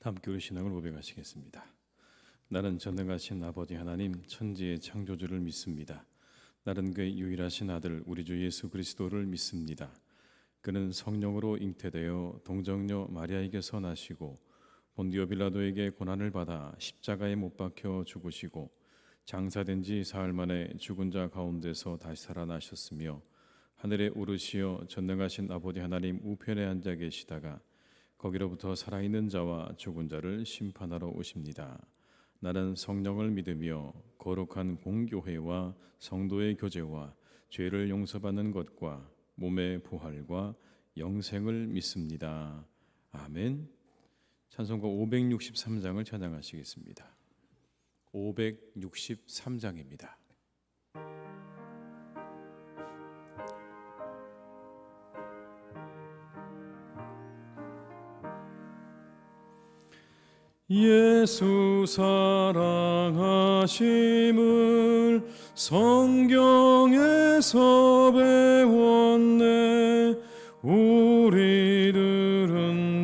함께 우리 신앙을 고백하시겠습니다. 나는 전능하신 아버지 하나님 천지의 창조주를 믿습니다. 나는 그의 유일하신 아들 우리 주 예수 그리스도를 믿습니다. 그는 성령으로 잉태되어 동정녀 마리아에게서 나시고 본디오 빌라도에게 고난을 받아 십자가에 못 박혀 죽으시고 장사된 지 사흘 만에 죽은 자 가운데서 다시 살아나셨으며 하늘에 오르시어 전능하신 아버지 하나님 우편에 앉아 계시다가 거기로부터 살아있는 자와 죽은 자를 심판하러 오십니다. 나는 성령을 믿으며 거룩한 공교회와 성도의 교제와 죄를 용서받는 것과 몸의 부활과 영생을 믿습니다. 아멘. 찬송가 563장을 찬양하시겠습니다. 563장입니다. 예수 사랑하심을 성경에서 배웠네. 우리들은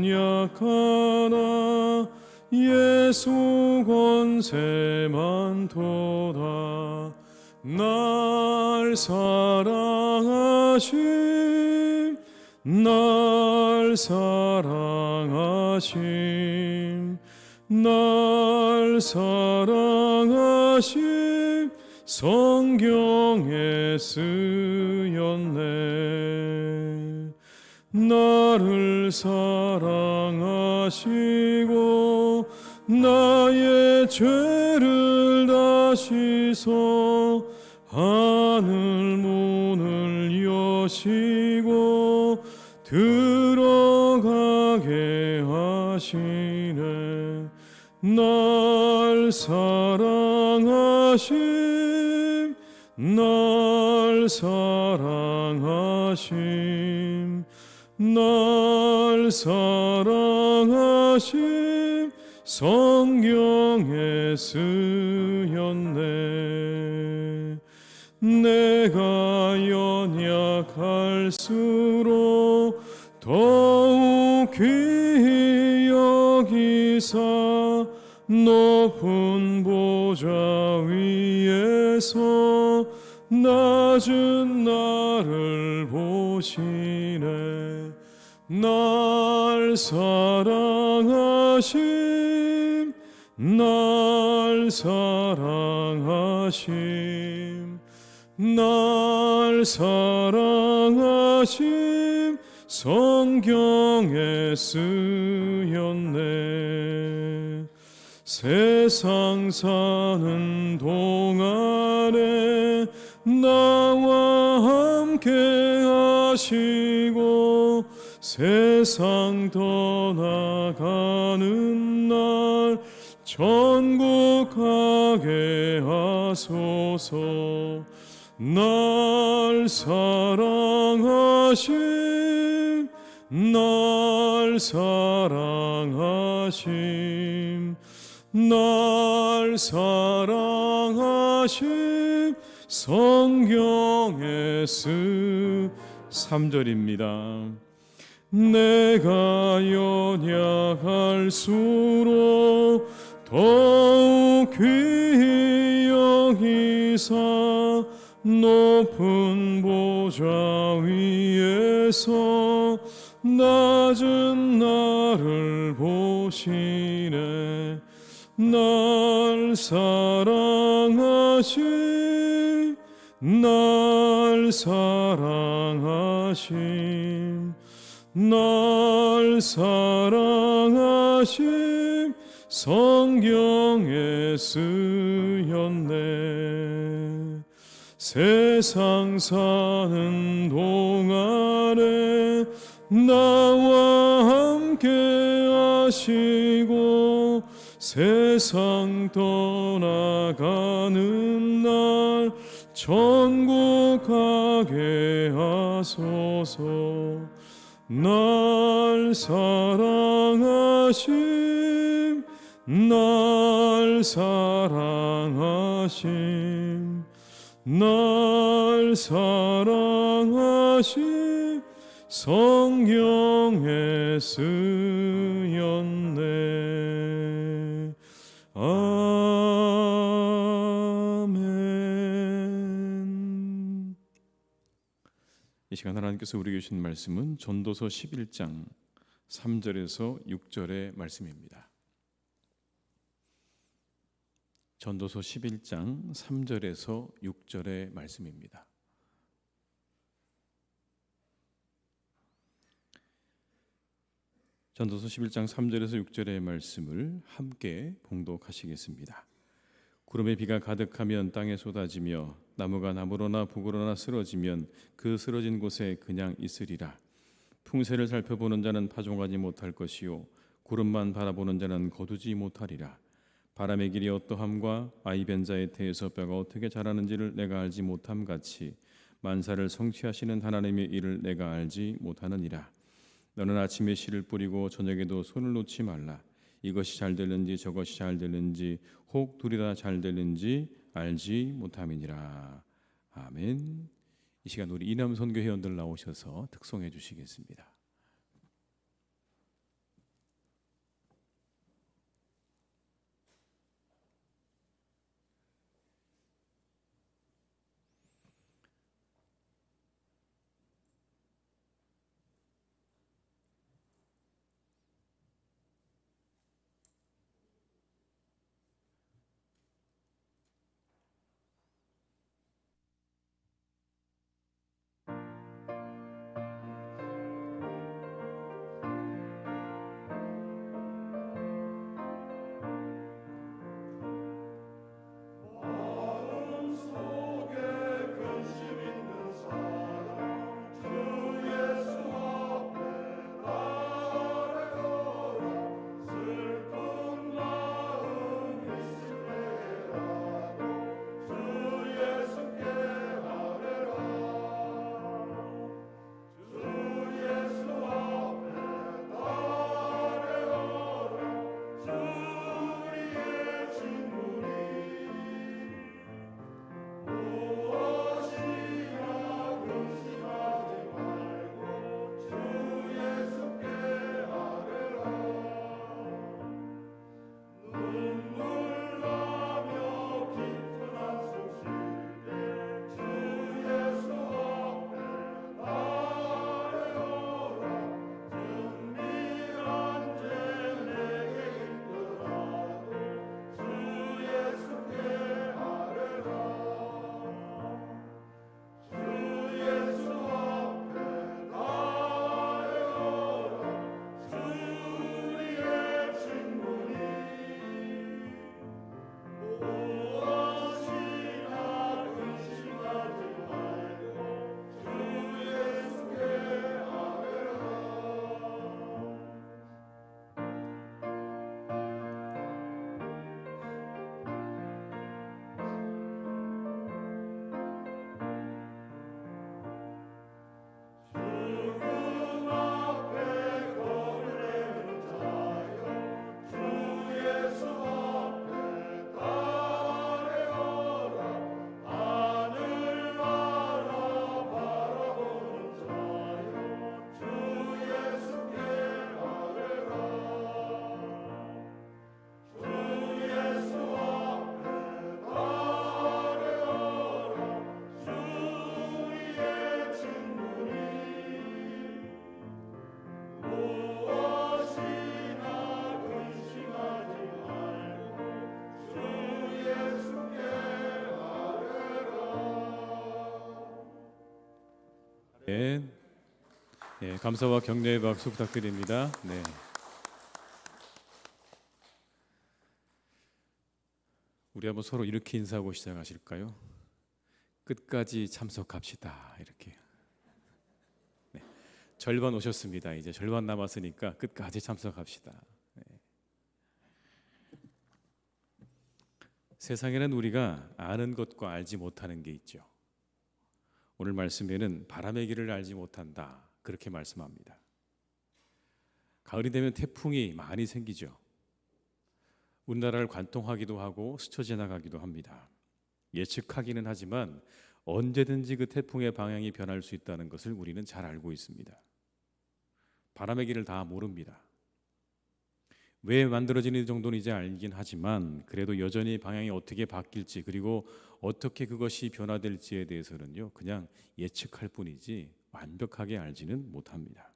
약하나 예수 권세만 도다. 날 사랑하심 날 사랑하심 날 사랑하심 성경에 쓰였네. 나를 사랑하시고 나의 죄를 다 씻어 하늘 문을 여시고 들어가게 하시네. 날 사랑하심 날 사랑하심 날 사랑하심 성경에 쓰였네. 내가 연약할수록 더욱 귀히 여기사 높은 보좌 위에서 낮은 나를 보시네. 날 사랑하심 날 사랑하심 날 사랑하심 성경에 쓰였네. 세상 사는 동안에 나와 함께 하시고 세상 떠나가는 날 천국 가게 하소서. 날 사랑하심 날 사랑하심 날 사랑하심 성경에 3절입니다. 내가 연약할수록 더욱 귀히 여기사 높은 보좌 위에서 낮은 나를 보시네. 날 사랑하심 날 사랑하심 날 사랑하심 성경에 쓰였네. 세상 사는 동안에 나와 함께 하시고 세상 떠나가는 날 천국 가게 하소서. 날 사랑하심 날 사랑하심 날 사랑하심 성경에 쓰였네. 이 시간 하나님께서 우리에게 주신 말씀은 전도서 11장 3절에서 6절의 말씀입니다. 전도서 11장 3절에서 6절의 말씀입니다. 전도서 11장 3절에서 6절의 말씀을 함께 봉독하시겠습니다. 구름에 비가 가득하면 땅에 쏟아지며 나무가 나무로나 북으로나 쓰러지면 그 쓰러진 곳에 그냥 있으리라. 풍세를 살펴보는 자는 파종하지 못할 것이요 구름만 바라보는 자는 거두지 못하리라. 바람의 길이 어떠함과 아이벤 자의 태에서 뼈가 어떻게 자라는지를 내가 알지 못함 같이 만사를 성취하시는 하나님의 일을 내가 알지 못하느니라. 너는 아침에 씨를 뿌리고 저녁에도 손을 놓지 말라. 이것이 잘 되는지 저것이 잘 되는지 혹 둘이 다 잘 되는지 알지 못함이니라. 아멘. 이 시간 우리 이남 선교 회원들 나오셔서 특송해 주시겠습니다. 네, 네, 감사와 격려의 박수 부탁드립니다. 네. 우리 한번 서로 이렇게 인사하고 시작하실까요? 끝까지 참석합시다. 이렇게. 네. 절반 오셨습니다. 이제 절반 남았으니까 끝까지 참석합시다. 네. 세상에는 우리가 아는 것과 알지 못하는 게 있죠. 오늘 말씀에는 바람의 길을 알지 못한다. 그렇게 말씀합니다. 가을이 되면 태풍이 많이 생기죠. 우리나라를 관통하기도 하고 스쳐 지나가기도 합니다. 예측하기는 하지만 언제든지 그 태풍의 방향이 변할 수 있다는 것을 우리는 잘 알고 있습니다. 바람의 길을 다 모릅니다. 왜 만들어지는 정도는 이제 알긴 하지만 그래도 여전히 방향이 어떻게 바뀔지 그리고 어떻게 그것이 변화될지에 대해서는요 그냥 예측할 뿐이지 완벽하게 알지는 못합니다.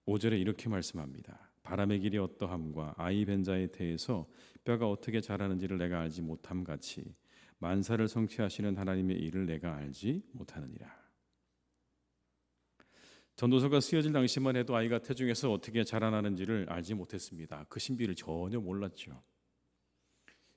5절에 이렇게 말씀합니다. 바람의 길이 어떠함과 아이 벤 자의 태에서 뼈가 어떻게 자라는지를 내가 알지 못함 같이 만사를 성취하시는 하나님의 일을 내가 알지 못하느니라. 전도서가 쓰여질 당시만 해도 아이가 태중에서 어떻게 자라나는지를 알지 못했습니다. 그 신비를 전혀 몰랐죠.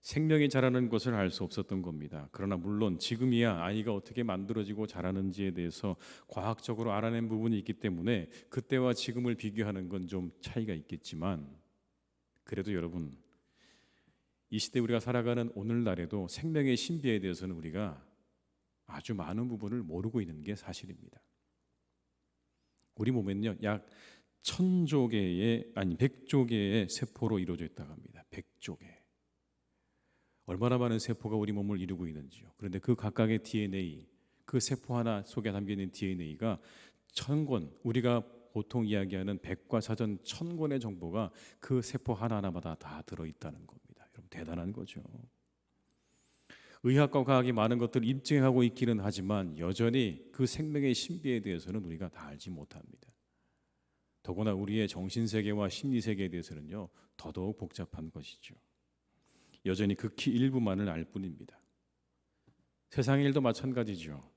생명이 자라는 것을 알 수 없었던 겁니다. 그러나 물론 지금이야 아이가 어떻게 만들어지고 자라는지에 대해서 과학적으로 알아낸 부분이 있기 때문에 그때와 지금을 비교하는 건 좀 차이가 있겠지만, 그래도 여러분, 이 시대 우리가 살아가는 오늘날에도 생명의 신비에 대해서는 우리가 아주 많은 부분을 모르고 있는 게 사실입니다. 우리 몸에는요 약 1000조 개의 아니 100조 개의 세포로 이루어져 있다고 합니다. 100조 개. 얼마나 많은 세포가 우리 몸을 이루고 있는지요. 그런데 그 각각의 DNA, 그 세포 하나 속에 담겨있는 DNA가 1000권, 우리가 보통 이야기하는 백과사전 1000권의 정보가 그 세포 하나하나마다 다 들어있다는 겁니다. 여러분 대단한 거죠. 의학과 과학이 많은 것들을 입증하고 있기는 하지만 여전히 그 생명의 신비에 대해서는 우리가 다 알지 못합니다. 더구나 우리의 정신세계와 심리세계에 대해서는요 더더욱 복잡한 것이죠. 여전히 극히 일부만을 알 뿐입니다. 세상의 일도 마찬가지죠.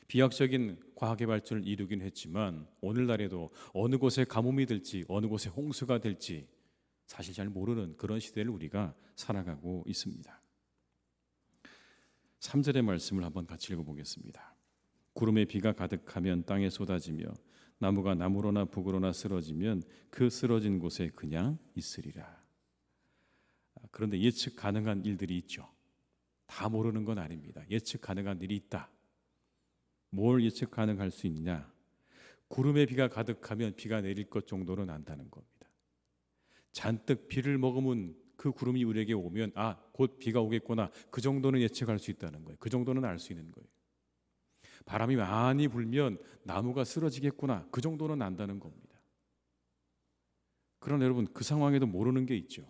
비약적인 과학의 발전을 이루긴 했지만 오늘날에도 어느 곳에 가뭄이 될지 어느 곳에 홍수가 될지 사실 잘 모르는 그런 시대를 우리가 살아가고 있습니다. 3절의 말씀을 한번 같이 읽어보겠습니다. 구름에 비가 가득하면 땅에 쏟아지며 나무가 나무로나 북으로나 쓰러지면 그 쓰러진 곳에 그냥 있으리라. 그런데 예측 가능한 일들이 있죠. 다 모르는 건 아닙니다. 예측 가능한 일이 있다. 뭘 예측 가능할 수 있느냐? 구름에 비가 가득하면 비가 내릴 것 정도는 안다는 겁니다. 잔뜩 비를 머금은 그 구름이 우리에게 오면 곧 비가 오겠구나. 그 정도는 예측할 수 있다는 거예요. 그 정도는 알 수 있는 거예요. 바람이 많이 불면 나무가 쓰러지겠구나. 그 정도는 안다는 겁니다. 그러나 여러분 그 상황에도 모르는 게 있죠.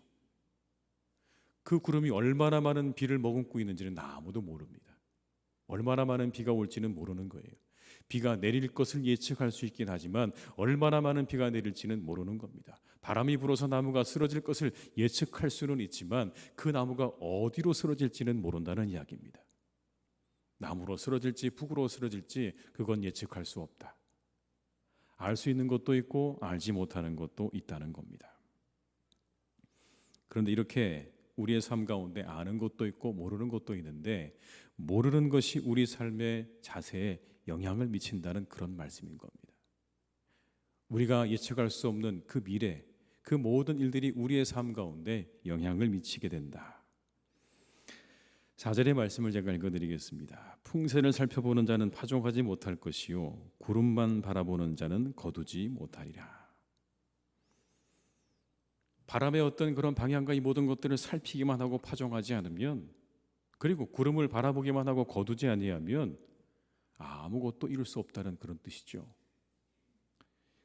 그 구름이 얼마나 많은 비를 머금고 있는지는 아무도 모릅니다. 얼마나 많은 비가 올지는 모르는 거예요. 비가 내릴 것을 예측할 수 있긴 하지만 얼마나 많은 비가 내릴지는 모르는 겁니다. 바람이 불어서 나무가 쓰러질 것을 예측할 수는 있지만 그 나무가 어디로 쓰러질지는 모른다는 이야기입니다. 남으로 쓰러질지 북으로 쓰러질지 그건 예측할 수 없다. 알 수 있는 것도 있고 알지 못하는 것도 있다는 겁니다. 그런데 이렇게 우리의 삶 가운데 아는 것도 있고 모르는 것도 있는데 모르는 것이 우리 삶의 자세에 영향을 미친다는 그런 말씀인 겁니다. 우리가 예측할 수 없는 그 미래, 그 모든 일들이 우리의 삶 가운데 영향을 미치게 된다. 4절의 말씀을 제가 읽어드리겠습니다. 풍세를 살펴보는 자는 파종하지 못할 것이요 구름만 바라보는 자는 거두지 못하리라. 바람의 어떤 그런 방향과 이 모든 것들을 살피기만 하고 파종하지 않으면, 그리고 구름을 바라보기만 하고 거두지 아니하면 아무것도 이룰 수 없다는 그런 뜻이죠.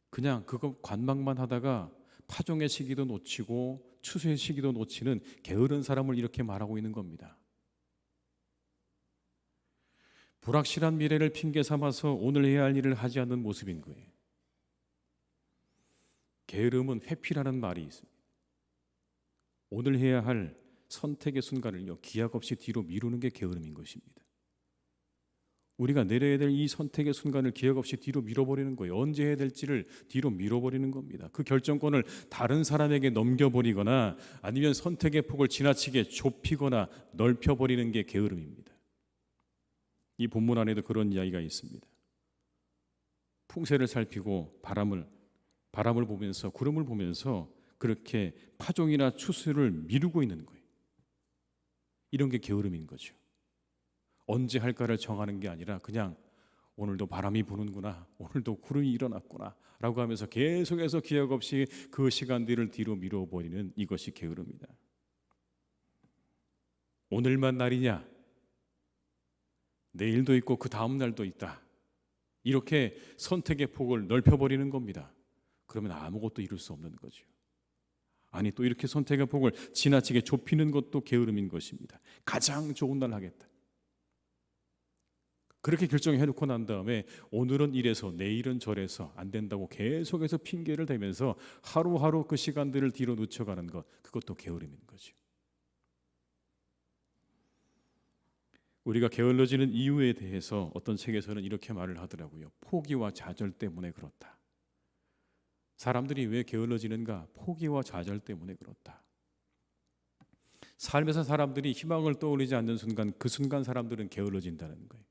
그냥 그거 관망만 하다가 파종의 시기도 놓치고 추수의 시기도 놓치는 게으른 사람을 이렇게 말하고 있는 겁니다. 불확실한 미래를 핑계 삼아서 오늘 해야 할 일을 하지 않는 모습인 거예요. 게으름은 회피라는 말이 있습니다. 오늘 해야 할 선택의 순간을요 기약 없이 뒤로 미루는 게 게으름인 것입니다. 우리가 내려야 될 이 선택의 순간을 기약 없이 뒤로 밀어버리는 거예요. 언제 해야 될지를 뒤로 밀어버리는 겁니다. 그 결정권을 다른 사람에게 넘겨버리거나 아니면 선택의 폭을 지나치게 좁히거나 넓혀버리는 게 게으름입니다. 이 본문 안에도 그런 이야기가 있습니다. 풍세를 살피고 바람을 보면서 구름을 보면서 그렇게 파종이나 추수를 미루고 있는 거예요. 이런 게 게으름인 거죠. 언제 할까를 정하는 게 아니라 그냥 오늘도 바람이 부는구나, 오늘도 구름이 일어났구나 라고 하면서 계속해서 기약 없이 그 시간들을 뒤로 밀어버리는 이것이 게으름이다. 오늘만 날이냐? 내일도 있고 그 다음 날도 있다. 이렇게 선택의 폭을 넓혀버리는 겁니다. 그러면 아무것도 이룰 수 없는 거죠. 아니 또 이렇게 선택의 폭을 지나치게 좁히는 것도 게으름인 것입니다. 가장 좋은 날 하겠다. 그렇게 결정해놓고 난 다음에 오늘은 이래서 내일은 저래서 안 된다고 계속해서 핑계를 대면서 하루하루 그 시간들을 뒤로 늦춰가는 것, 그것도 게으름인 거죠. 우리가 게을러지는 이유에 대해서 어떤 책에서는 이렇게 말을 하더라고요. 포기와 좌절 때문에 그렇다. 사람들이 왜 게을러지는가? 포기와 좌절 때문에 그렇다. 삶에서 사람들이 희망을 떠올리지 않는 순간, 그 순간 사람들은 게을러진다는 거예요.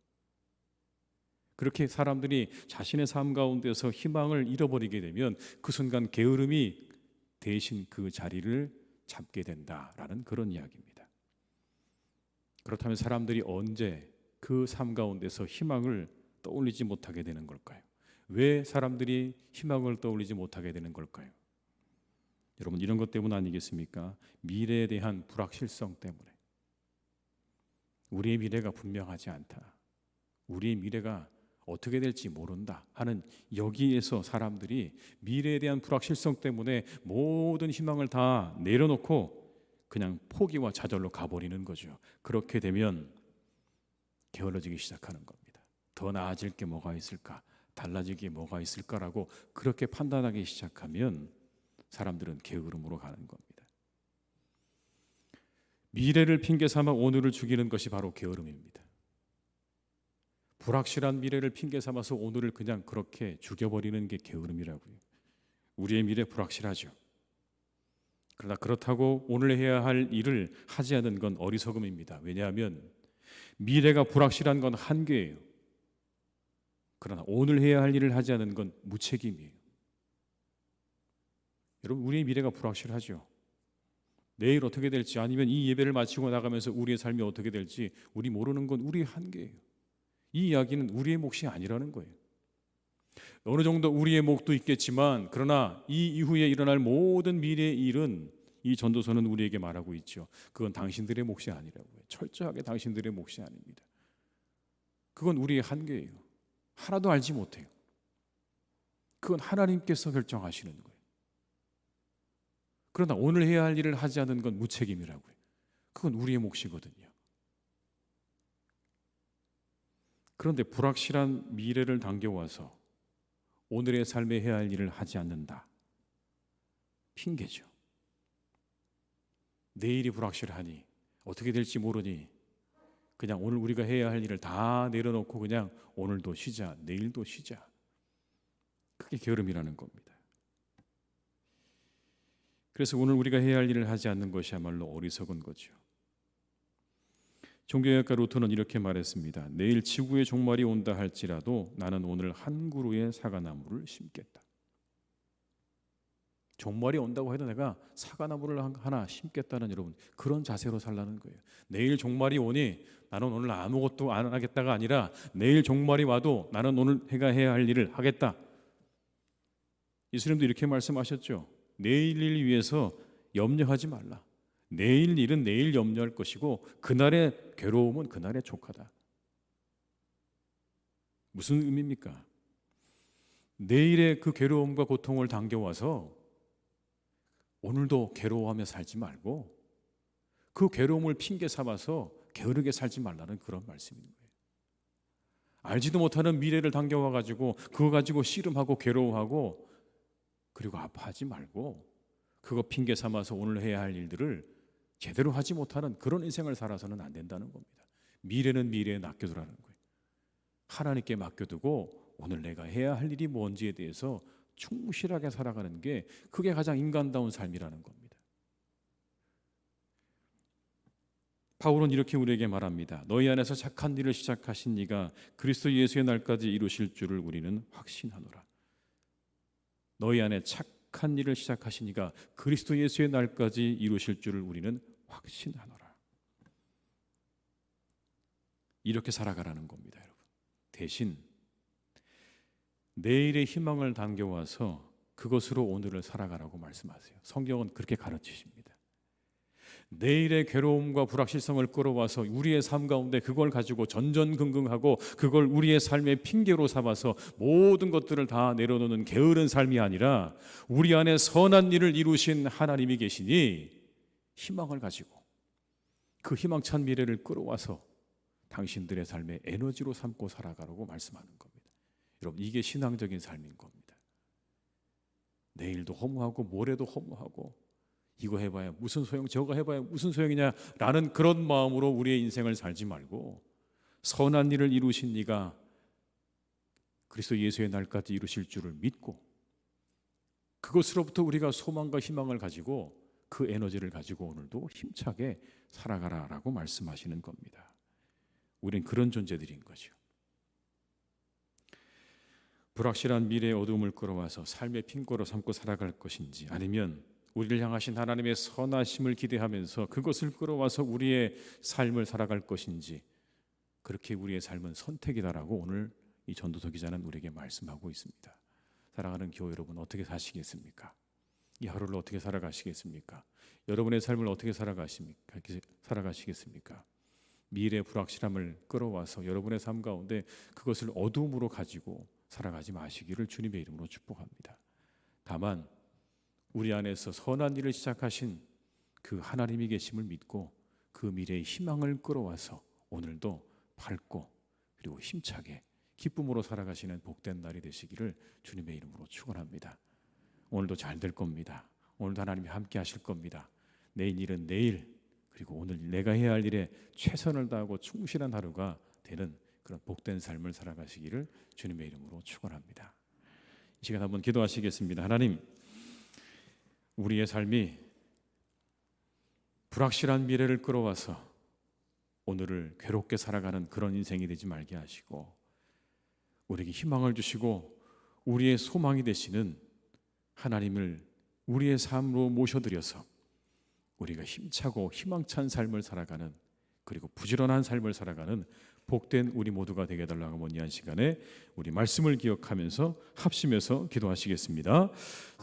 그렇게 사람들이 자신의 삶 가운데서 희망을 잃어버리게 되면 그 순간 게으름이 대신 그 자리를 잡게 된다라는 그런 이야기입니다. 그렇다면 사람들이 언제 그 삶 가운데서 희망을 떠올리지 못하게 되는 걸까요? 왜 사람들이 희망을 떠올리지 못하게 되는 걸까요? 여러분, 이런 것 때문 아니겠습니까? 미래에 대한 불확실성 때문에. 우리의 미래가 분명하지 않다. 우리의 미래가 어떻게 될지 모른다 하는 여기에서 사람들이 미래에 대한 불확실성 때문에 모든 희망을 다 내려놓고 그냥 포기와 좌절로 가버리는 거죠. 그렇게 되면 게을러지기 시작하는 겁니다. 더 나아질 게 뭐가 있을까? 달라질 게 뭐가 있을까라고 그렇게 판단하기 시작하면 사람들은 게으름으로 가는 겁니다. 미래를 핑계 삼아 오늘을 죽이는 것이 바로 게으름입니다. 불확실한 미래를 핑계 삼아서 오늘을 그냥 그렇게 죽여버리는 게 게으름이라고요. 우리의 미래 불확실하죠. 그러나 그렇다고 오늘 해야 할 일을 하지 않는 건 어리석음입니다. 왜냐하면 미래가 불확실한 건 한계예요. 그러나 오늘 해야 할 일을 하지 않는 건 무책임이에요. 여러분, 우리의 미래가 불확실하죠. 내일 어떻게 될지, 아니면 이 예배를 마치고 나가면서 우리의 삶이 어떻게 될지 우리 모르는 건 우리의 한계예요. 이 이야기는 우리의 몫이 아니라는 거예요. 어느 정도 우리의 몫도 있겠지만, 그러나 이 이후에 일어날 모든 미래의 일은 이 전도서는 우리에게 말하고 있죠. 그건 당신들의 몫이 아니라고요. 철저하게 당신들의 몫이 아닙니다. 그건 우리의 한계예요. 하나도 알지 못해요. 그건 하나님께서 결정하시는 거예요. 그러나 오늘 해야 할 일을 하지 않는 건 무책임이라고요. 그건 우리의 몫이거든요. 그런데 불확실한 미래를 당겨와서 오늘의 삶에 해야 할 일을 하지 않는다. 핑계죠. 내일이 불확실하니 어떻게 될지 모르니 그냥 오늘 우리가 해야 할 일을 다 내려놓고 그냥 오늘도 쉬자, 내일도 쉬자. 그게 게으름이라는 겁니다. 그래서 오늘 우리가 해야 할 일을 하지 않는 것이야말로 어리석은 거죠. 종교학자 루터는 이렇게 말했습니다. 내일 지구의 종말이 온다 할지라도 나는 오늘 한 그루의 사과나무를 심겠다. 종말이 온다고 해도 내가 사과나무를 하나 심겠다는, 여러분, 그런 자세로 살라는 거예요. 내일 종말이 오니 나는 오늘 아무것도 안 하겠다가 아니라 내일 종말이 와도 나는 오늘 해야 할 일을 하겠다. 예수님도 이렇게 말씀하셨죠. 내일 일 위해서 염려하지 말라. 내일 일은 내일 염려할 것이고 그날의 괴로움은 그날의 족하다. 무슨 의미입니까? 내일의 그 괴로움과 고통을 당겨와서 오늘도 괴로워하며 살지 말고 그 괴로움을 핑계 삼아서 게으르게 살지 말라는 그런 말씀인 거예요. 알지도 못하는 미래를 당겨와 가지고 그거 가지고 씨름하고 괴로워하고 그리고 아파하지 말고 그거 핑계 삼아서 오늘 해야 할 일들을 제대로 하지 못하는 그런 인생을 살아서는 안 된다는 겁니다. 미래는 미래에 맡겨두라는 거예요. 하나님께 맡겨두고 오늘 내가 해야 할 일이 뭔지에 대해서 충실하게 살아가는 게 그게 가장 인간다운 삶이라는 겁니다. 바울은 이렇게 우리에게 말합니다. 너희 안에서 착한 일을 시작하신 이가 그리스도 예수의 날까지 이루실 줄을 우리는 확신하노라. 너희 안에 착한 일을 시작하신 이가 그리스도 예수의 날까지 이루실 줄을 우리는 확신하노라. 이렇게 살아가라는 겁니다, 여러분. 대신 내일의 희망을 당겨와서 그것으로 오늘을 살아가라고 말씀하세요. 성경은 그렇게 가르치십니다. 내일의 괴로움과 불확실성을 끌어와서 우리의 삶 가운데 그걸 가지고 전전긍긍하고 그걸 우리의 삶의 핑계로 삼아서 모든 것들을 다 내려놓는 게으른 삶이 아니라 우리 안에 선한 일을 이루신 하나님이 계시니 희망을 가지고 그 희망찬 미래를 끌어와서 당신들의 삶의 에너지로 삼고 살아가라고 말씀하는 겁니다. 여러분, 이게 신앙적인 삶인 겁니다. 내일도 허무하고 모레도 허무하고 이거 해봐야 무슨 소용, 저거 해봐야 무슨 소용이냐 라는 그런 마음으로 우리의 인생을 살지 말고, 선한 일을 이루신 이가 그리스도 예수의 날까지 이루실 줄을 믿고, 그것으로부터 우리가 소망과 희망을 가지고 그 에너지를 가지고 오늘도 힘차게 살아가라라고 말씀하시는 겁니다. 우린 그런 존재들인 거죠. 불확실한 미래의 어둠을 끌어와서 삶의 핑거로 삼고 살아갈 것인지, 아니면 우리를 향하신 하나님의 선하심을 기대하면서 그것을 끌어와서 우리의 삶을 살아갈 것인지, 그렇게 우리의 삶은 선택이다라고 오늘 이 전도서 기자는 우리에게 말씀하고 있습니다. 사랑하는 교회 여러분, 어떻게 사시겠습니까? 이 하루를 어떻게 살아가시겠습니까? 여러분의 삶을 어떻게 살아가시겠습니까? 미래의 불확실함을 끌어와서 여러분의 삶 가운데 그것을 어둠으로 가지고 살아가지 마시기를 주님의 이름으로 축복합니다. 다만 우리 안에서 선한 일을 시작하신 그 하나님이 계심을 믿고 그 미래의 희망을 끌어와서 오늘도 밝고 그리고 힘차게 기쁨으로 살아가시는 복된 날이 되시기를 주님의 이름으로 축원합니다. 오늘도 잘 될 겁니다. 오늘도 하나님이 함께 하실 겁니다. 내일 일은 내일, 그리고 오늘 내가 해야 할 일에 최선을 다하고 충실한 하루가 되는 그런 복된 삶을 살아가시기를 주님의 이름으로 축원합니다. 이 시간 한번 기도하시겠습니다. 하나님, 우리의 삶이 불확실한 미래를 끌어와서 오늘을 괴롭게 살아가는 그런 인생이 되지 말게 하시고, 우리에게 희망을 주시고 우리의 소망이 되시는 하나님을 우리의 삶으로 모셔드려서 우리가 힘차고 희망찬 삶을 살아가는, 그리고 부지런한 삶을 살아가는 복된 우리 모두가 되게 해달라고 문의한 시간에 우리 말씀을 기억하면서 합심해서 기도하시겠습니다.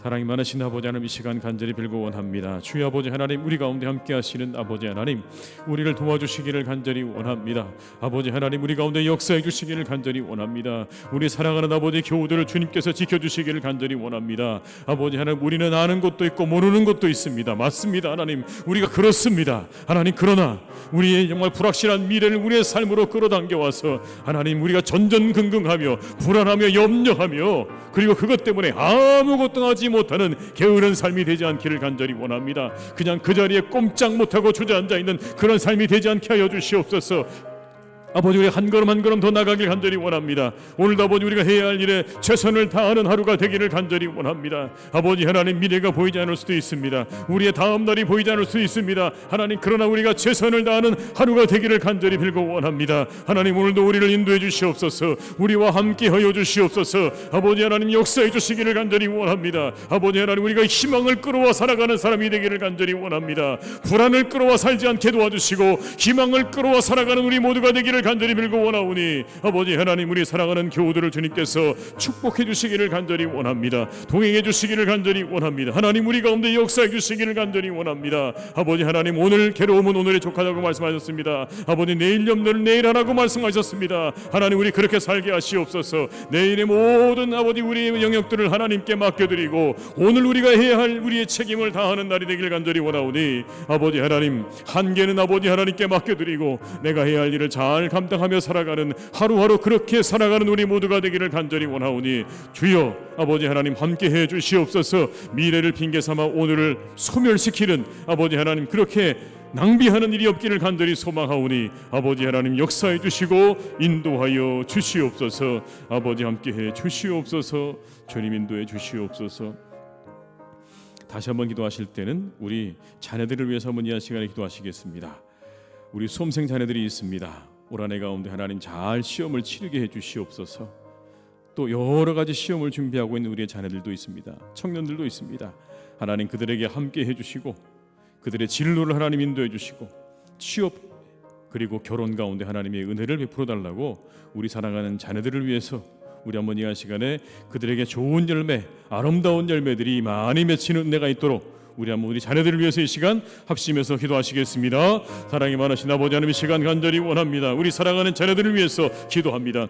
사랑이 많으신 아버지 하나님, 이 시간 간절히 빌고 원합니다. 주여 아버지 하나님, 우리 가운데 함께 하시는 아버지 하나님, 우리를 도와주시기를 간절히 원합니다. 아버지 하나님, 우리 가운데 역사해 주시기를 간절히 원합니다. 우리 사랑하는 아버지 교우들을 주님께서 지켜주시기를 간절히 원합니다. 아버지 하나님, 우리는 아는 것도 있고 모르는 것도 있습니다. 맞습니다. 하나님, 우리가 그렇습니다. 하나님, 그러나 우리의 정말 불확실한 미래를 우리의 삶으로 끌어당겨와서 하나님, 우리가 전전긍긍하며 불안하며 염려하며, 그리고 그것 때문에 아무것도 하지 못하는 게으른 삶이 되지 않기를 간절히 원합니다. 그냥 그 자리에 꼼짝 못하고 주저앉아 있는 그런 삶이 되지 않게 하여 주시옵소서. 아버지, 우리 한 걸음 한 걸음 더 나가길 간절히 원합니다. 오늘도 아버지, 우리가 해야 할 일에 최선을 다하는 하루가 되기를 간절히 원합니다. 아버지 하나님, 미래가 보이지 않을 수도 있습니다. 우리의 다음 날이 보이지 않을 수도 있습니다. 하나님, 그러나 우리가 최선을 다하는 하루가 되기를 간절히 빌고 원합니다. 하나님, 오늘도 우리를 인도해 주시옵소서. 우리와 함께 하여 주시옵소서. 아버지 하나님, 역사해 주시기를 간절히 원합니다. 아버지 하나님, 우리가 희망을 끌어와 살아가는 사람이 되기를 간절히 원합니다. 불안을 끌어와 살지 않게 도와주시고 희망을 끌어와 살아가는 우리 모두가 되기를 간절히 빌고 원하오니, 아버지 하나님, 우리 사랑하는 교우들을 주님께서 축복해 주시기를 간절히 원합니다. 동행해 주시기를 간절히 원합니다. 하나님, 우리 가운데 역사해 주시기를 간절히 원합니다. 아버지 하나님, 오늘 괴로움은 오늘에 족하다고 말씀하셨습니다. 아버지, 내일 염려를 내일 하라고 말씀하셨습니다. 하나님, 우리 그렇게 살게 하시옵소서. 내일의 모든 아버지 우리의 영역들을 하나님께 맡겨드리고 오늘 우리가 해야 할 우리의 책임을 다하는 날이 되길 간절히 원하오니, 아버지 하나님, 한계는 아버지 하나님께 맡겨드리고 내가 해야 할 일을 잘 감당하며 살아가는 하루하루 그렇게 살아가는 우리 모두가 되기를 간절히 원하오니, 주여 아버지 하나님, 함께 해 주시옵소서. 미래를 핑계 삼아 오늘을 소멸시키는 아버지 하나님, 그렇게 낭비하는 일이 없기를 간절히 소망하오니, 아버지 하나님, 역사해 주시고 인도하여 주시옵소서. 아버지, 함께 해 주시옵소서. 주님, 인도해 주시옵소서. 다시 한번 기도하실 때는 우리 자녀들을 위해서 한번 이 시간에 기도하시겠습니다. 우리 수험생 자녀들이 있습니다. 올 한 해 가운데 하나님, 잘 시험을 치르게 해 주시옵소서. 또 여러 가지 시험을 준비하고 있는 우리의 자녀들도 있습니다. 청년들도 있습니다. 하나님, 그들에게 함께 해 주시고 그들의 진로를 하나님 인도해 주시고, 취업 그리고 결혼 가운데 하나님의 은혜를 베풀어 달라고 우리 사랑하는 자녀들을 위해서 우리 한번 이 시간에 그들에게 좋은 열매, 아름다운 열매들이 많이 맺히는 은혜가 있도록 우리 한번 우리 자녀들을 위해서 이 시간 합심해서 기도하시겠습니다. 사랑이 많으신 아버지 하나님, 이 시간 간절히 원합니다. 우리 사랑하는 자녀들을 위해서 기도합니다.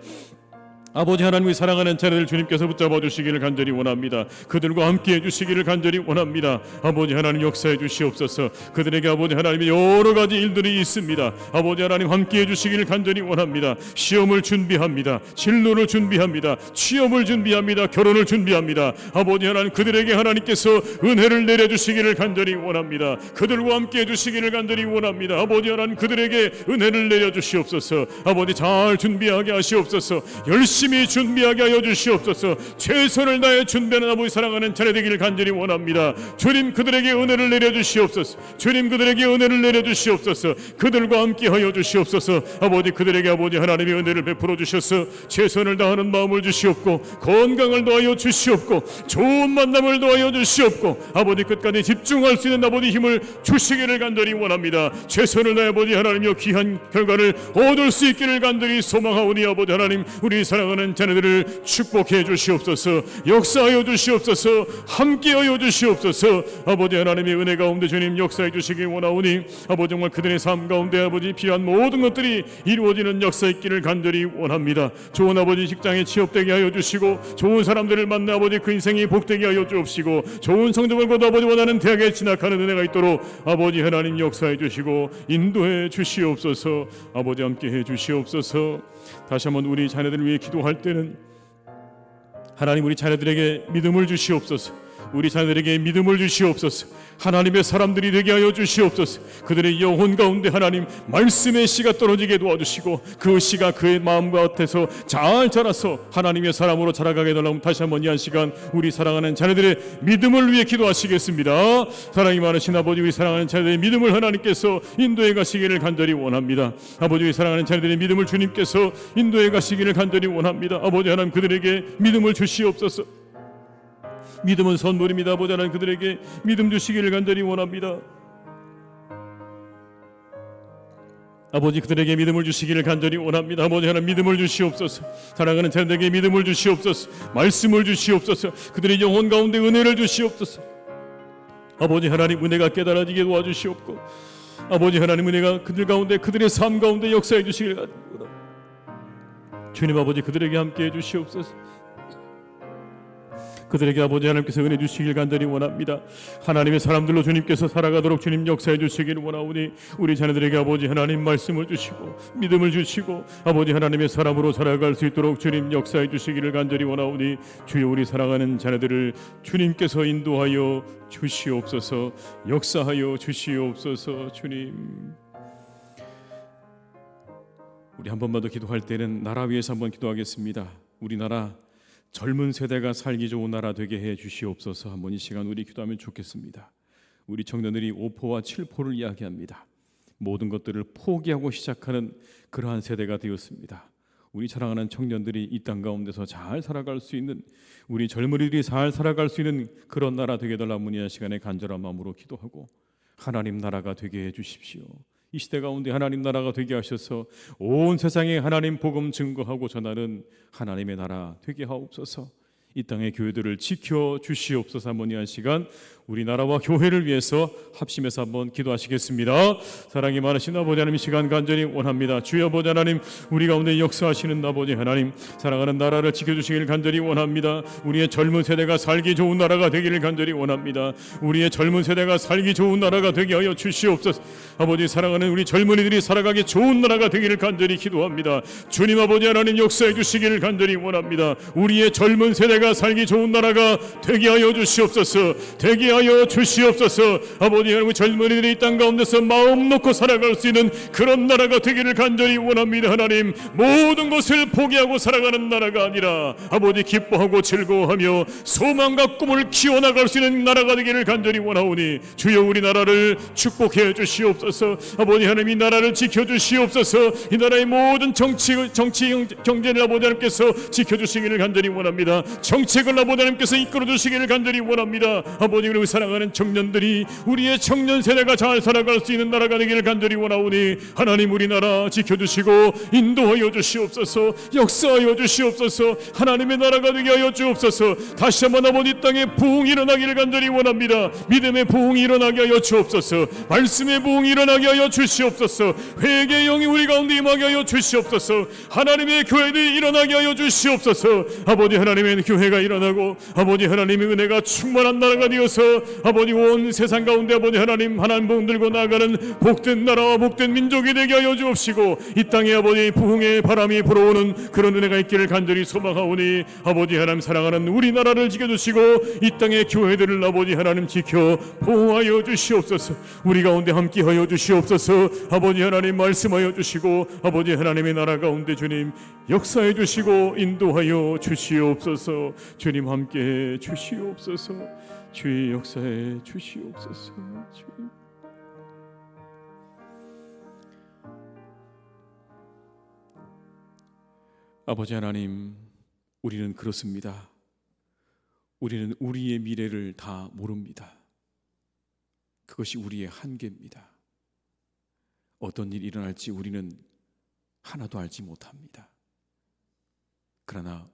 아버지 하나님의 사랑하는 자녀들 주님께서 붙잡아 주시기를 간절히 원합니다. 그들과 함께 해주시기를 간절히 원합니다. 아버지 하나님 역사해 주시옵소서. 그들에게 아버지 하나님의 여러 가지 일들이 있습니다. 아버지 하나님 함께 해주시기를 간절히 원합니다. 시험을 준비합니다. 진로를 준비합니다. 취업을 준비합니다. 결혼을 준비합니다. 아버지 하나님 그들에게 하나님께서 은혜를 내려주시기를 간절히 원합니다. 그들과 함께 해주시기를 간절히 원합니다. 아버지 하나님 그들에게 은혜를 내려주시옵소서. 아버지 잘 준비하게 하시옵소서. 열심히 준비하게 하여 주시옵소서. 최선을 다해 준비하는 아버지 사랑하는 자녀 되기를 간절히 원합니다. 주님 그들에게 은혜를 내려주시옵소서. 주님 그들에게 은혜를 내려주시옵소서. 그들과 함께 하여 주시옵소서. 아버지 그들에게 아버지 하나님의 은혜를 베풀어 주셔서 최선을 다하는 마음을 주시옵고 건강을 더하여 주시옵고 좋은 만남을 더하여 주시옵고 아버지 끝까지 집중할 수 있는 아버지 힘을 주시기를 간절히 원합니다. 최선을 다해 아버지 하나님여 귀한 결과를 얻을 수 있기를 간절히 소망하오니 아버지 하나님 우리 사랑하는 자녀들을 축복해 주시옵소서. 역사하여 주시옵소서. 함께하여 주시옵소서. 아버지 하나님의 은혜 가운데 주님 역사해 주시기 원하오니 아버지 정말 그들의 삶 가운데 아버지 필요한 모든 것들이 이루어지는 역사 있기를 간절히 원합니다. 좋은 아버지 직장에 취업되게 하여 주시고 좋은 사람들을 만나 아버지 그 인생이 복되게 하여 주옵시고 좋은 성적을 거둬 아버지 원하는 대학에 진학하는 은혜가 있도록 아버지 하나님 역사해 주시고 인도해 주시옵소서. 아버지 함께해 주시옵소서. 다시 한번 우리 자녀들을 위해 기도할 때는 하나님 우리 자녀들에게 믿음을 주시옵소서. 우리 자녀들에게 믿음을 주시옵소서. 하나님의 사람들이 되게 하여 주시옵소서. 그들의 영혼 가운데 하나님 말씀의 씨가 떨어지게 도와주시고 그 씨가 그의 마음 가운데서 잘 자라서 하나님의 사람으로 자라가게 해달라고 다시 한번 이 한 시간 우리 사랑하는 자녀들의 믿음을 위해 기도하시겠습니다. 사랑이 많으신 아버지 우리 사랑하는 자녀들의 믿음을 하나님께서 인도해 가시기를 간절히 원합니다. 아버지 우리 사랑하는 자녀들의 믿음을 주님께서 인도해 가시기를 간절히 원합니다. 아버지 하나님 그들에게 믿음을 주시옵소서. 믿음은 선물입니다. 아버지 하나님 그들에게 믿음 주시기를 간절히 원합니다. 아버지 그들에게 믿음을 주시기를 간절히 원합니다. 아버지 하나님 믿음을 주시옵소서. 사랑하는 자녀들에게 믿음을 주시옵소서. 말씀을 주시옵소서. 그들의 영혼 가운데 은혜를 주시옵소서. 아버지 하나님 은혜가 깨달아지게 도와주시옵고 아버지 하나님 은혜가 그들 가운데 그들의 삶 가운데 역사해 주시기를 간절히 원합니다. 주님 아버지 그들에게 함께해 주시옵소서. 그들에게 아버지 하나님께서 은혜 주시길 간절히 원합니다. 하나님의 사람들로 주님께서 살아가도록 주님 역사해 주시기를 원하오니 우리 자녀들에게 아버지 하나님 말씀을 주시고 믿음을 주시고 아버지 하나님의 사람으로 살아갈 수 있도록 주님 역사해 주시기를 간절히 원하오니 주여 우리 사랑하는 자녀들을 주님께서 인도하여 주시옵소서. 역사하여 주시옵소서. 주님 우리 한 번만 더 기도할 때는 나라 위해서 한번 기도하겠습니다. 우리나라 젊은 세대가 살기 좋은 나라 되게 해 주시옵소서. 한번 이 시간 우리 기도하면 좋겠습니다. 우리 청년들이 5포와 7포를 이야기합니다. 모든 것들을 포기하고 시작하는 그러한 세대가 되었습니다. 우리 사랑하는 청년들이 이 땅 가운데서 잘 살아갈 수 있는 우리 젊은이들이 잘 살아갈 수 있는 그런 나라 되게 달라는 이 시간에 간절한 마음으로 기도하고 하나님 나라가 되게 해 주십시오. 이 시대 가운데 하나님 나라가 되게 하셔서 온 세상에 하나님 복음 증거하고 전하는 하나님의 나라 되게 하옵소서. 이 땅의 교회들을 지켜 주시옵소서. 한번 이 한 시간 우리나라와 교회를 위해서 합심해서 한번 기도하시겠습니다. 사랑이 많으신 아버지 하나님 시간 간절히 원합니다. 주여 아버지 하나님 우리 가운데 역사하시는 아버지 하나님 사랑하는 나라를 지켜주시기를 간절히 원합니다. 우리의 젊은 세대가 살기 좋은 나라가 되기를 간절히 원합니다. 우리의 젊은 세대가 살기 좋은 나라가 되게 하여 주시옵소서. 아버지 사랑하는 우리 젊은이들이 살아가기 좋은 나라가 되기를 간절히 기도합니다. 주님 아버지 하나님 역사해 주시기를 간절히 원합니다. 우리의 젊은 세대가 살기 좋은 나라가 되게 하여 주시옵소서. 되게 하여 주시옵소서. 아버지 하나님 젊은이들이 이 땅 가운데서 마음 놓고 살아갈 수 있는 그런 나라가 되기를 간절히 원합니다. 하나님 모든 것을 포기하고 살아가는 나라가 아니라 아버지 기뻐하고 즐거워하며 소망과 꿈을 키워나갈 수 있는 나라가 되기를 간절히 원하오니 주여 우리 나라를 축복해 주시옵소서. 아버지 하나님 이 나라를 지켜주시옵소서. 이 나라의 모든 정치 경제를 아버지 하나님께서 지켜주시기를 간절히 원합니다. 정책을 아버지 하나님께서 이끌어주시기를 간절히 원합니다. 아버지 그리고 사랑하는 청년들이, 우리의 청년 세대가 잘 살아갈 수 있는 나라가 되기를 간절히 원하오니 하나님 우리나라 지켜주시고 인도하여 주시옵소서. 역사하여 주시옵소서. 하나님의 나라가 되게 하여 주옵소서. 다시 한번 아버지 땅에 부흥이 일어나기를 간절히 원합니다. 믿음의 부흥이 일어나게 하여 주옵소서. 말씀의 부흥이 일어나게 하여 주시옵소서. 회개의 영이 우리 가운데 임하게 하여 주시옵소서. 하나님의 교회들이 일어나게 하여 주시옵소서. 아버지 하나님의 교회가 일어나고 아버지 하나님의 은혜가 충만한 나라가 되어서 아버지 온 세상 가운데 아버지 하나님 복음 들고 나아가는 복된 나라와 복된 민족이 되게 하여 주옵시고, 이 땅에 아버지 부흥의 바람이 불어오는 그런 은혜가 있기를 간절히 소망하오니 아버지 하나님 사랑하는 우리나라를 지켜주시고 이 땅의 교회들을 아버지 하나님 지켜 보호하여 주시옵소서. 우리 가운데 함께하여 주시옵소서. 아버지 하나님 말씀하여 주시고 아버지 하나님의 나라 가운데 주님 역사해 주시고 인도하여 주시옵소서. 주님 함께해 주시옵소서. 주의 역사해 주시옵소서. 주님. 아버지 하나님, 우리는 그렇습니다. 우리는 우리의 미래를 다 모릅니다. 그것이 우리의 한계입니다. 어떤 일이 일어날지 우리는 하나도 알지 못합니다. 그러나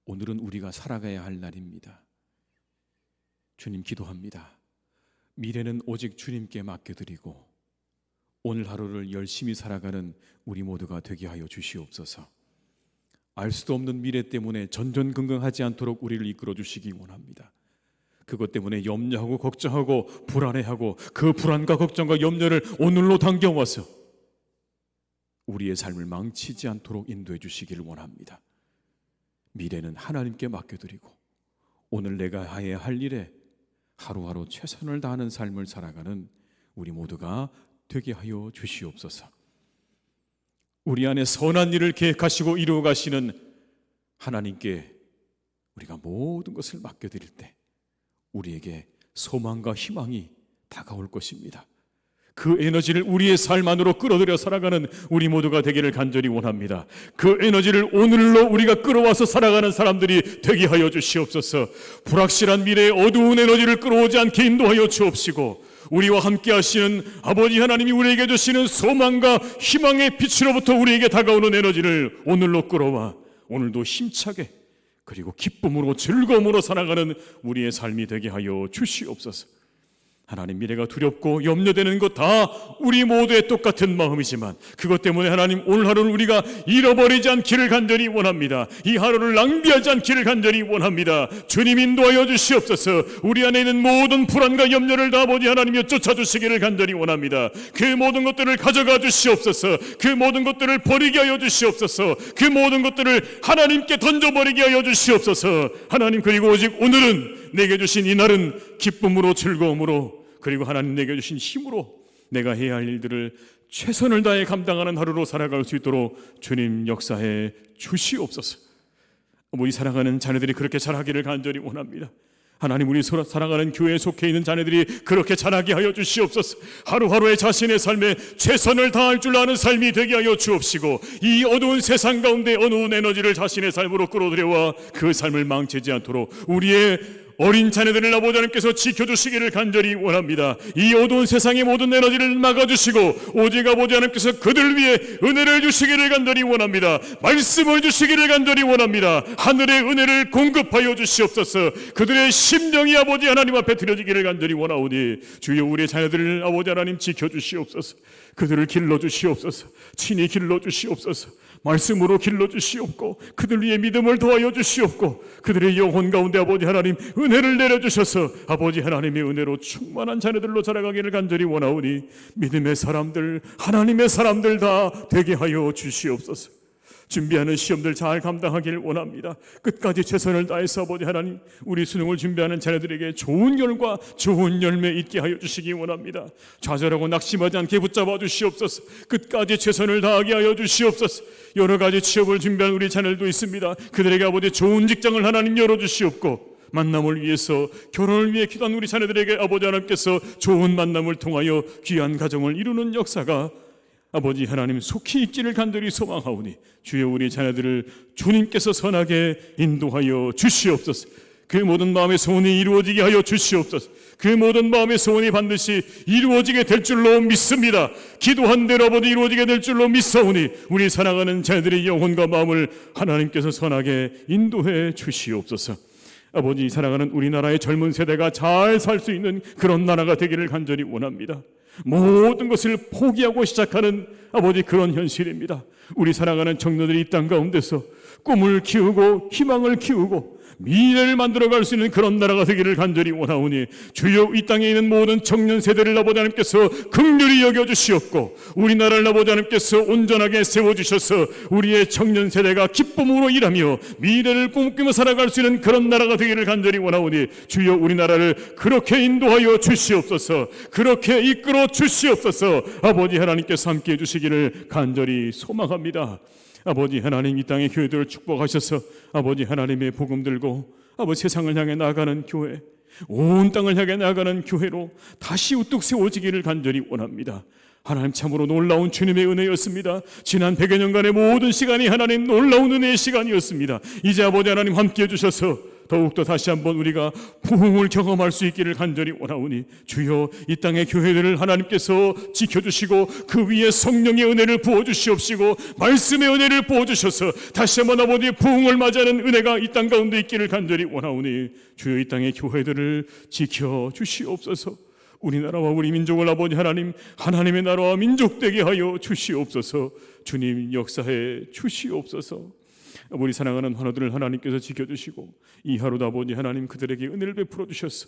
오늘은 우리가 살아가야 할 날입니다. 주님 기도합니다. 미래는 오직 주님께 맡겨드리고 오늘 하루를 열심히 살아가는 우리 모두가 되게 하여 주시옵소서. 알 수도 없는 미래 때문에 전전긍긍하지 않도록 우리를 이끌어 주시기 원합니다. 그것 때문에 염려하고 걱정하고 불안해하고 그 불안과 걱정과 염려를 오늘로 당겨와서 우리의 삶을 망치지 않도록 인도해 주시기를 원합니다. 미래는 하나님께 맡겨드리고 오늘 내가 해야 할 일에 하루하루 최선을 다하는 삶을 살아가는 우리 모두가 되게 하여 주시옵소서. 우리 안에 선한 일을 계획하시고 이루어 가시는 하나님께 우리가 모든 것을 맡겨드릴 때 우리에게 소망과 희망이 다가올 것입니다. 그 에너지를 우리의 삶 안으로 끌어들여 살아가는 우리 모두가 되기를 간절히 원합니다. 그 에너지를 오늘로 우리가 끌어와서 살아가는 사람들이 되게 하여 주시옵소서. 불확실한 미래의 어두운 에너지를 끌어오지 않게 인도하여 주옵시고 우리와 함께 하시는 아버지 하나님이 우리에게 주시는 소망과 희망의 빛으로부터 우리에게 다가오는 에너지를 오늘로 끌어와 오늘도 힘차게 그리고 기쁨으로 즐거움으로 살아가는 우리의 삶이 되게 하여 주시옵소서. 하나님, 미래가 두렵고 염려되는 것 다 우리 모두의 똑같은 마음이지만 그것 때문에 하나님 오늘 하루를 우리가 잃어버리지 않기를 간절히 원합니다. 이 하루를 낭비하지 않기를 간절히 원합니다. 주님 인도하여 주시옵소서. 우리 안에 있는 모든 불안과 염려를 다 아버지 하나님이 쫓아주시기를 간절히 원합니다. 그 모든 것들을 가져가 주시옵소서. 그 모든 것들을 버리게 하여 주시옵소서. 그 모든 것들을 하나님께 던져버리게 하여 주시옵소서. 하나님, 그리고 오직 오늘은 내게 주신 이 날은 기쁨으로 즐거움으로 그리고 하나님 내게 주신 힘으로 내가 해야 할 일들을 최선을 다해 감당하는 하루로 살아갈 수 있도록 주님 역사해 주시옵소서. 우리 사랑하는 자녀들이 그렇게 자라기를 간절히 원합니다. 하나님, 우리 사랑하는 교회에 속해 있는 자녀들이 그렇게 자라게 하여 주시옵소서. 하루하루의 자신의 삶에 최선을 다할 줄 아는 삶이 되게 하여 주옵시고 이 어두운 세상 가운데 어두운 에너지를 자신의 삶으로 끌어들여와 그 삶을 망치지 않도록 우리의 어린 자녀들을 아버지 하나님께서 지켜주시기를 간절히 원합니다. 이 어두운 세상의 모든 에너지를 막아주시고 오직 아버지 하나님께서 그들 위해 은혜를 주시기를 간절히 원합니다. 말씀을 주시기를 간절히 원합니다. 하늘의 은혜를 공급하여 주시옵소서. 그들의 심령이 아버지 하나님 앞에 드려지기를 간절히 원하오니 주여 우리의 자녀들을 아버지 하나님 지켜주시옵소서. 그들을 길러주시옵소서. 친히 길러주시옵소서. 말씀으로 길러주시옵고 그들 위해 믿음을 더하여 주시옵고 그들의 영혼 가운데 아버지 하나님 은혜를 내려주셔서 아버지 하나님의 은혜로 충만한 자녀들로 자라가기를 간절히 원하오니 믿음의 사람들, 하나님의 사람들 다 되게 하여 주시옵소서. 준비하는 시험들 잘 감당하기를 원합니다. 끝까지 최선을 다해서 아버지 하나님 우리 수능을 준비하는 자녀들에게 좋은 결과 좋은 열매 있게 하여 주시기 원합니다. 좌절하고 낙심하지 않게 붙잡아 주시옵소서. 끝까지 최선을 다하게 하여 주시옵소서. 여러 가지 취업을 준비하는 우리 자녀들도 있습니다. 그들에게 아버지 좋은 직장을 하나님 열어주시옵고 만남을 위해서 결혼을 위해 기도하는 우리 자녀들에게 아버지 하나님께서 좋은 만남을 통하여 귀한 가정을 이루는 역사가 아버지 하나님 속히 있기를 간절히 소망하오니 주여 우리 자녀들을 주님께서 선하게 인도하여 주시옵소서. 그 모든 마음의 소원이 이루어지게 하여 주시옵소서. 그 모든 마음의 소원이 반드시 이루어지게 될 줄로 믿습니다. 기도한 대로 아버지 이루어지게 될 줄로 믿사오니 우리 사랑하는 자들의 영혼과 마음을 하나님께서 선하게 인도해 주시옵소서. 아버지, 사랑하는 우리나라의 젊은 세대가 잘 살 수 있는 그런 나라가 되기를 간절히 원합니다. 모든 것을 포기하고 시작하는 아버지 그런 현실입니다. 우리 사랑하는 청년들이 이 땅 가운데서 꿈을 키우고 희망을 키우고 미래를 만들어갈 수 있는 그런 나라가 되기를 간절히 원하오니 주여 이 땅에 있는 모든 청년 세대를 아버지 하나님께서 긍휼히 여겨주시옵고 우리나라를 아버지 하나님께서 온전하게 세워주셔서 우리의 청년 세대가 기쁨으로 일하며 미래를 꿈꾸며 살아갈 수 있는 그런 나라가 되기를 간절히 원하오니 주여 우리나라를 그렇게 인도하여 주시옵소서. 그렇게 이끌어 주시옵소서. 아버지 하나님께서 함께해 주시기를 간절히 소망합니다. 아버지 하나님, 이 땅의 교회들을 축복하셔서 아버지 하나님의 복음 들고 아버지 세상을 향해 나아가는 교회, 온 땅을 향해 나아가는 교회로 다시 우뚝 세워지기를 간절히 원합니다. 하나님, 참으로 놀라운 주님의 은혜였습니다. 지난 100여 년간의 모든 시간이 하나님 놀라운 은혜의 시간이었습니다. 이제 아버지 하나님 함께해 주셔서 더욱더 다시 한번 우리가 부흥을 경험할 수 있기를 간절히 원하오니 주여 이 땅의 교회들을 하나님께서 지켜주시고 그 위에 성령의 은혜를 부어주시옵시고 말씀의 은혜를 부어주셔서 다시 한번 아버지 부흥을 맞이하는 은혜가 이 땅 가운데 있기를 간절히 원하오니 주여 이 땅의 교회들을 지켜주시옵소서. 우리나라와 우리 민족을 아버지 하나님, 하나님의 나라와 민족 되게 하여 주시옵소서. 주님 역사해 주시옵소서. 우리 사랑하는 환우들을 하나님께서 지켜주시고 이 하루도 아버지 하나님 그들에게 은혜를 베풀어 주셔서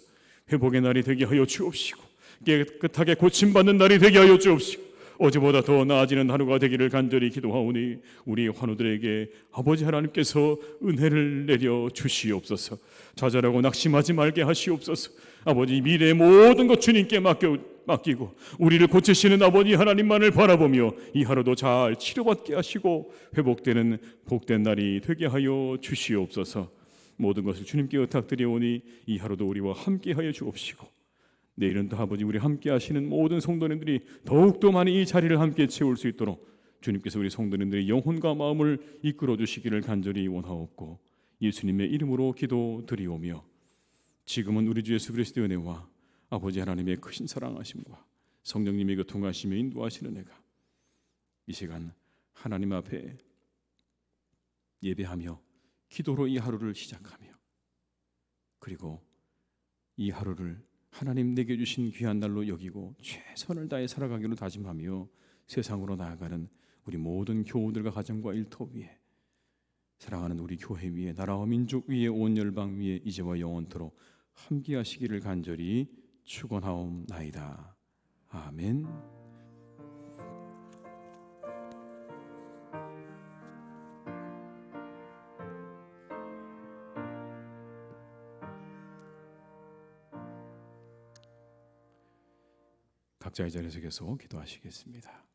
회복의 날이 되게 하여 주옵시고 깨끗하게 고침받는 날이 되게 하여 주옵시고 어제보다 더 나아지는 하루가 되기를 간절히 기도하오니 우리 환우들에게 아버지 하나님께서 은혜를 내려 주시옵소서. 좌절하고 낙심하지 말게 하시옵소서. 아버지, 미래의 모든 것 주님께 맡기고 우리를 고치시는 아버지 하나님만을 바라보며 이 하루도 잘 치료받게 하시고 회복되는 복된 날이 되게 하여 주시옵소서. 모든 것을 주님께 의탁드리오니 이 하루도 우리와 함께 하여 주옵시고 내일은 또 아버지 우리 함께 하시는 모든 성도님들이 더욱더 많이 이 자리를 함께 채울 수 있도록 주님께서 우리 성도님들의 영혼과 마음을 이끌어 주시기를 간절히 원하옵고 예수님의 이름으로 기도드리오며 지금은 우리 주 예수 그리스도의 은혜와 아버지 하나님의 크신 사랑하심과 성령님의 교통하시며 인도하시는 은혜가 이 시간 하나님 앞에 예배하며 기도로 이 하루를 시작하며 그리고 이 하루를 하나님 내게 주신 귀한 날로 여기고 최선을 다해 살아가기로 다짐하며 세상으로 나아가는 우리 모든 교우들과 가정과 일터 위에 사랑하는 우리 교회 위에 나라와 민족 위에 온 열방 위에 이제와 영원토록 함께 하시기를 간절히 축원하옵나이다. 아멘. 각자의 자리에서 계속 기도하시겠습니다.